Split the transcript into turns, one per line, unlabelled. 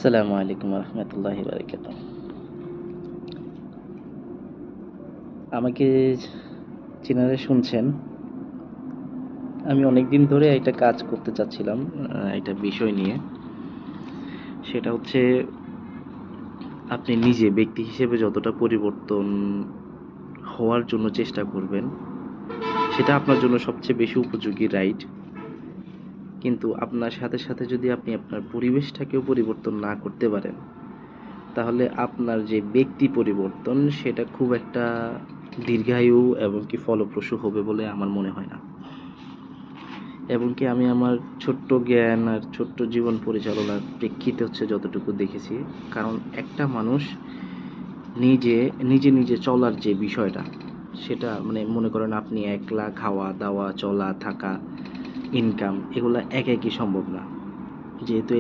আসসালামু আলাইকুম রহমতুল্লাহি বারাকাতুহু। আমাকে চেনারা শুনছেন। আমি অনেক দিন ধরে একটা কাজ করতে চাচ্ছিলাম, একটা বিষয় নিয়ে। সেটা হচ্ছে আপনি নিজে ব্যক্তি হিসেবে যতটা পরিবর্তন হওয়ার জন্য চেষ্টা করবেন, সেটা আপনার জন্য সবচেয়ে বেশি উপযোগী, রাইট? কিন্তু আপনার সাথে সাথে যদি আপনি আপনার পরিবেশটাকেও পরিবর্তন না করতে পারেন, তাহলে আপনার যে ব্যক্তি পরিবর্তন সেটা খুব একটা দীর্ঘায়ু এবং কি ফলপ্রসূ হবে বলে আমার মনে হয় না। এবং কি আমি আমার ছোট্ট জ্ঞান আর ছোট্ট জীবন পরিচালনার প্রেক্ষিতে যতটুকু দেখেছি, কারণ একটা মানুষ নিজে নিজে নিজে চলার যে বিষয়টা, সেটা মানে মনে করেন আপনি একলা খাওয়া দাওয়া চলা থাকা ইনকাম এগুলা একাই সম্ভব না। যেহেতু